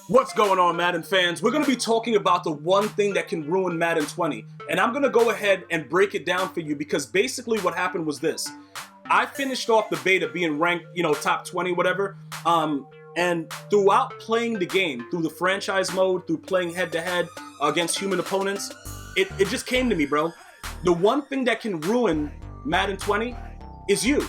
What's going on, Madden fans? We're going to be talking about the one thing that can ruin Madden 20. And I'm going to go ahead and break it down for you because basically what happened was this. I finished off the beta being ranked, top 20, whatever. And throughout playing the game, through the franchise mode, through playing head-to-head against human opponents, it just came to me, bro. The one thing that can ruin Madden 20 is you.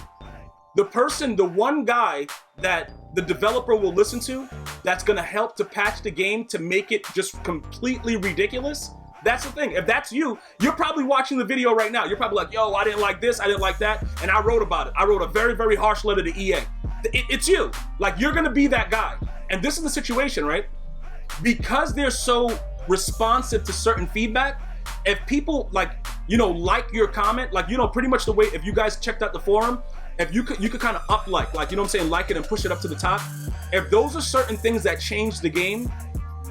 The one guy that the developer will listen to that's going to help to patch the game to make it just completely ridiculous. That's the thing. If that's you, you're probably watching the video right now. You're probably like, yo, I didn't like this, I didn't like that, and I wrote about it. I wrote a very, very harsh letter to EA. It's you. Like, you're going to be that guy. And this is the situation, right? Because they're so responsive to certain feedback, if people like your comment, pretty much the way, if you guys checked out the forum, if you could kind of up like it and push it up to the top. If those are certain things that change the game,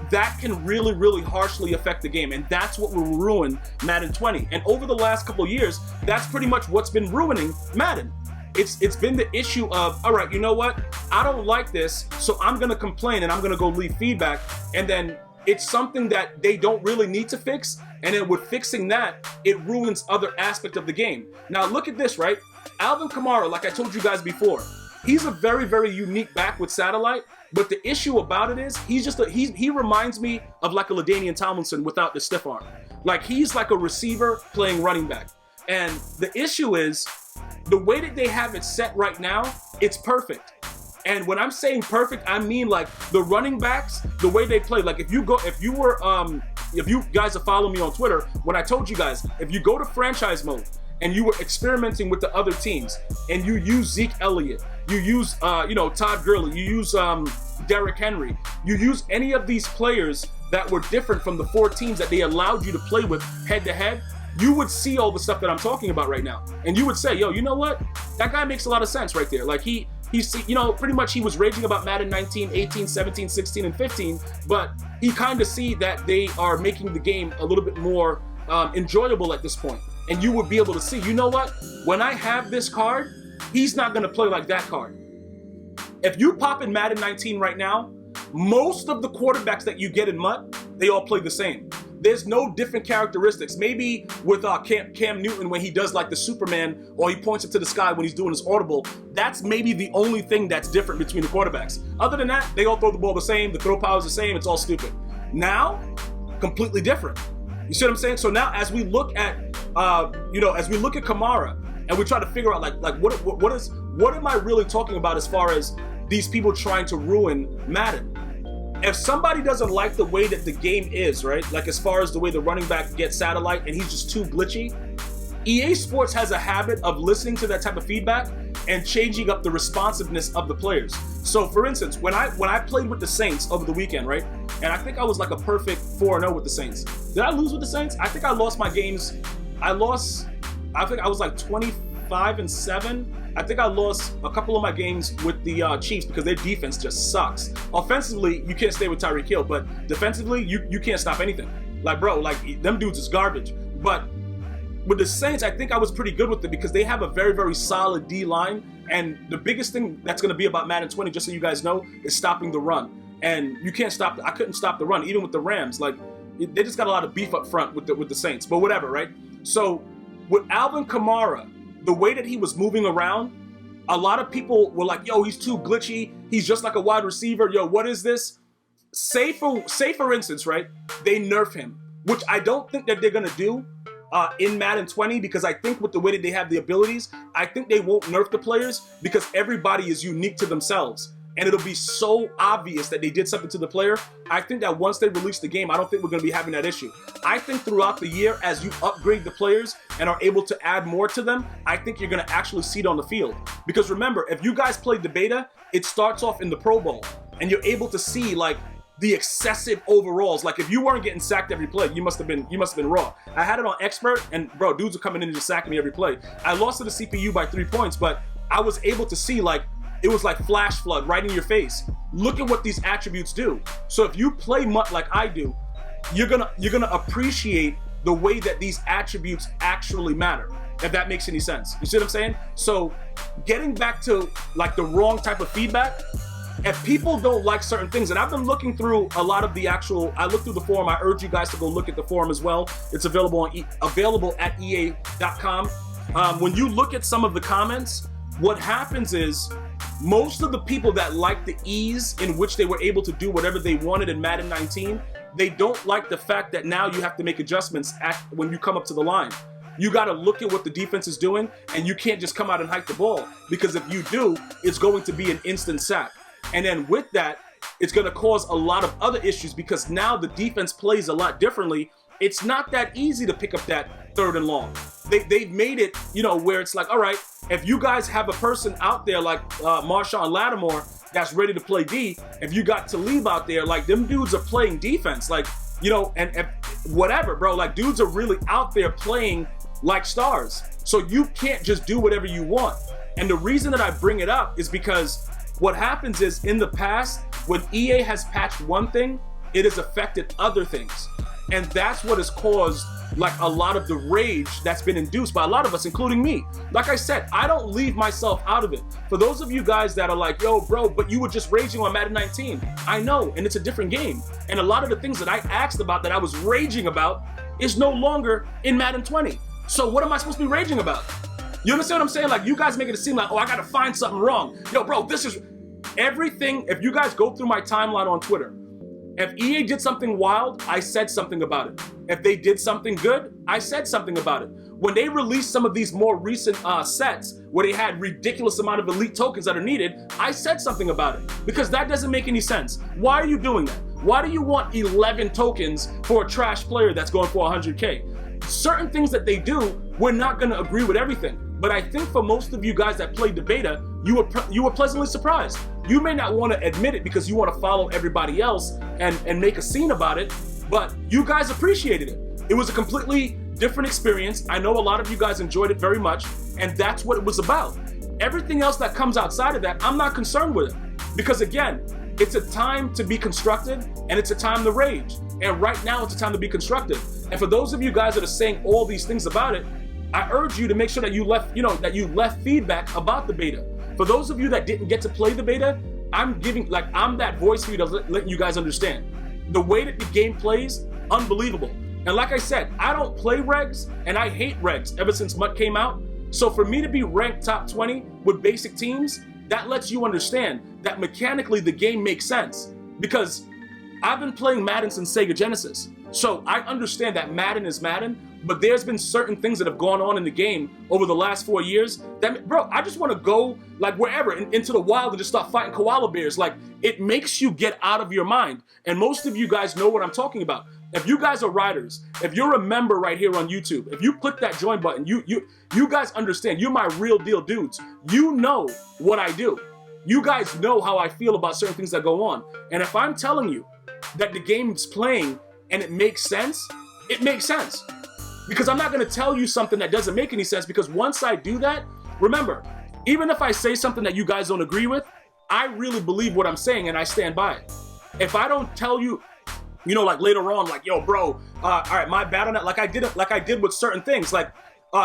that can really, really harshly affect the game. And that's what will ruin Madden 20. And over the last couple of years, that's pretty much what's been ruining Madden. It's been the issue of, all right, you know what? I don't like this, so I'm gonna complain and I'm gonna go leave feedback. And then it's something that they don't really need to fix. And then with fixing that, it ruins other aspects of the game. Now look at this, right? Alvin Kamara, like I told you guys before, he's a very, very unique back with satellite. But the issue about it is he reminds me of like a LaDainian Tomlinson without the stiff arm. Like, he's like a receiver playing running back. And the issue is the way that they have it set right now, it's perfect. And when I'm saying perfect, I mean like the running backs, the way they play. Like if you guys are following me on Twitter, when I told you guys, if you go to franchise mode and you were experimenting with the other teams and you use Zeke Elliott, you use Todd Gurley, you use Derrick Henry, you use any of these players that were different from the four teams that they allowed you to play with head to head, you would see all the stuff that I'm talking about right now. And you would say, yo, you know what? That guy makes a lot of sense right there. Like he's pretty much he was raging about Madden 19, 18, 17, 16, and 15, but he kind of see that they are making the game a little bit more enjoyable at this point. And you would be able to see, you know what? When I have this card, he's not going to play like that card. If you pop in Madden 19 right now, most of the quarterbacks that you get in MUT, they all play the same. There's no different characteristics. Maybe with Cam Newton when he does like the Superman or he points it to the sky when he's doing his audible, that's maybe the only thing that's different between the quarterbacks. Other than that, they all throw the ball the same, the throw power is the same, it's all stupid. Now, completely different. You see what I'm saying? So now as we look at Kamara and we try to figure out what am I really talking about as far as these people trying to ruin Madden? If somebody doesn't like the way that the game is, right? Like as far as the way the running back gets satellite and he's just too glitchy, EA Sports has a habit of listening to that type of feedback and changing up the responsiveness of the players. So for instance, when I played with the Saints over the weekend, right? And I think I was like a perfect 4-0 with the Saints. Did I lose with the Saints? I think I lost my games. I think I was like 25-7. I think I lost a couple of my games with the Chiefs because their defense just sucks. Offensively, you can't stay with Tyreek Hill, but defensively, you can't stop anything. Like, bro, like them dudes is garbage. But with the Saints, I think I was pretty good with it because they have a very, very solid D-line. And the biggest thing that's going to be about Madden 20, just so you guys know, is stopping the run. And you can't stop. I couldn't stop the run, even with the Rams. Like, they just got a lot of beef up front with the Saints. But whatever, right? So with Alvin Kamara, the way that he was moving around, a lot of people were like, yo, he's too glitchy. He's just like a wide receiver. Yo, what is this? Say for instance, right? They nerf him, which I don't think that they're going to do in Madden 20 because I think with the way that they have the abilities, I think they won't nerf the players because everybody is unique to themselves. And it'll be so obvious that they did something to the player. I think that once they release the game, I don't think we're going to be having that issue. I think throughout the year, as you upgrade the players and are able to add more to them, I think you're going to actually see it on the field. Because remember, if you guys played the beta, it starts off in the Pro Bowl. And you're able to see like the excessive overalls. Like if you weren't getting sacked every play, you must have been raw. I had it on expert and bro, dudes are coming in and just sacking me every play. I lost to the CPU by 3 points, but I was able to see like, it was like flash flood right in your face. Look at what these attributes do. So if you play MUT like I do, you're gonna appreciate the way that these attributes actually matter, if that makes any sense. You see what I'm saying? So getting back to like the wrong type of feedback, if people don't like certain things, and I've been looking through a lot of the actual, I looked through the forum. I urge you guys to go look at the forum as well. It's available at EA.com. When you look at some of the comments, what happens is most of the people that like the ease in which they were able to do whatever they wanted in Madden 19, they don't like the fact that now you have to make adjustments when you come up to the line. You got to look at what the defense is doing, and you can't just come out and hike the ball, because if you do, it's going to be an instant sack. And then with that, it's going to cause a lot of other issues, because now the defense plays a lot differently. It's not that easy to pick up that 3rd and long. They've made it, you know, where it's like, all right, if you guys have a person out there like Marshawn Lattimore that's ready to play D, if you got Talib out there, like, them dudes are playing defense, like, you know, and whatever, bro, like, dudes are really out there playing like stars. So you can't just do whatever you want. And the reason that I bring it up is because what happens is, in the past, when EA has patched one thing, it has affected other things. And that's what has caused, like, a lot of the rage that's been induced by a lot of us, including me. Like I said, I don't leave myself out of it. For those of you guys that are like, yo, bro, but you were just raging on Madden 19. I know, and it's a different game. And a lot of the things that I asked about, that I was raging about, is no longer in Madden 20. So what am I supposed to be raging about? You understand what I'm saying? Like, you guys make it seem like, oh, I gotta find something wrong. Yo, bro, this is everything. If you guys go through my timeline on Twitter, if EA did something wild, I said something about it. If they did something good, I said something about it. When they released some of these more recent sets where they had ridiculous amount of elite tokens that are needed, I said something about it, because that doesn't make any sense. Why are you doing that? Why do you want 11 tokens for a trash player that's going for 100K? Certain things that they do, we're not going to agree with everything. But I think for most of you guys that played the beta, you were pleasantly surprised. You may not want to admit it because you want to follow everybody else and make a scene about it, but you guys appreciated it. It was a completely different experience. I know a lot of you guys enjoyed it very much, and that's what it was about. Everything else that comes outside of that, I'm not concerned with it. Because again, it's a time to be constructive, and it's a time to rage. And right now, it's a time to be constructive. And for those of you guys that are saying all these things about it, I urge you to make sure that you left feedback about the beta. For those of you that didn't get to play the beta, I'm that voice for you to let you guys understand. The way that the game plays, unbelievable. And like I said, I don't play regs, and I hate regs ever since MUT came out. So for me to be ranked top 20 with basic teams, that lets you understand that mechanically the game makes sense. Because I've been playing Madden since Sega Genesis. So I understand that Madden is Madden, but there's been certain things that have gone on in the game over the last 4 years that, bro, I just want to go like wherever into the wild and just start fighting koala bears. Like, it makes you get out of your mind. And most of you guys know what I'm talking about. If you guys are riders, if you're a member right here on YouTube, if you click that join button, you guys understand. You're my real deal dudes. You know what I do. You guys know how I feel about certain things that go on. And if I'm telling you that the game's playing and it makes sense, it makes sense. Because I'm not going to tell you something that doesn't make any sense, because once I do that, remember, even if I say something that you guys don't agree with, I really believe what I'm saying and I stand by it. If I don't tell you, you know, like later on, like, yo, bro, all right, my bad on that, like I did with certain things, like,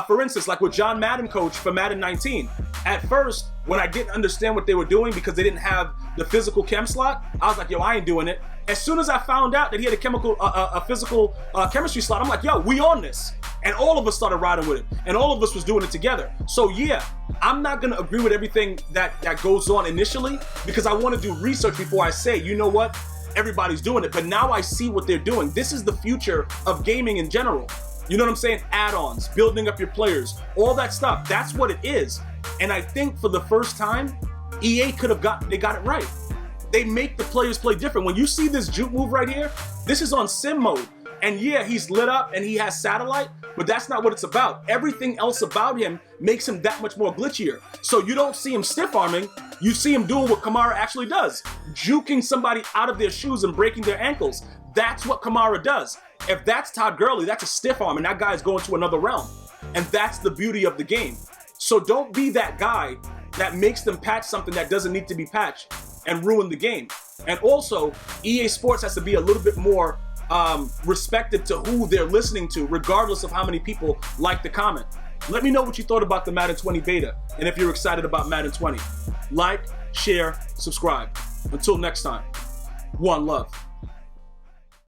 for instance, like with John Madden coach for Madden 19. At first, when I didn't understand what they were doing because they didn't have the physical chem slot, I was like, yo, I ain't doing it. As soon as I found out that he had a physical chemistry slot, I'm like, yo, we on this. And all of us started riding with it. And all of us was doing it together. So yeah, I'm not gonna agree with everything that goes on initially, because I wanna do research before I say, you know what, everybody's doing it. But now I see what they're doing. This is the future of gaming in general. You know what I'm saying? Add-ons, building up your players, all that stuff. That's what it is. And I think for the first time, EA got it right. They make the players play different. When you see this juke move right here, this is on sim mode. And yeah, he's lit up and he has satellite, but that's not what it's about. Everything else about him makes him that much more glitchier. So you don't see him stiff arming, you see him doing what Kamara actually does, juking somebody out of their shoes and breaking their ankles. That's what Kamara does. If that's Todd Gurley, that's a stiff arm, and that guy's going to another realm. And that's the beauty of the game. So don't be that guy that makes them patch something that doesn't need to be patched and ruin the game. And also, EA Sports has to be a little bit more respected to who they're listening to, regardless of how many people like the comment. Let me know what you thought about the Madden 20 beta, and if you're excited about Madden 20. Like, share, subscribe. Until next time, one love.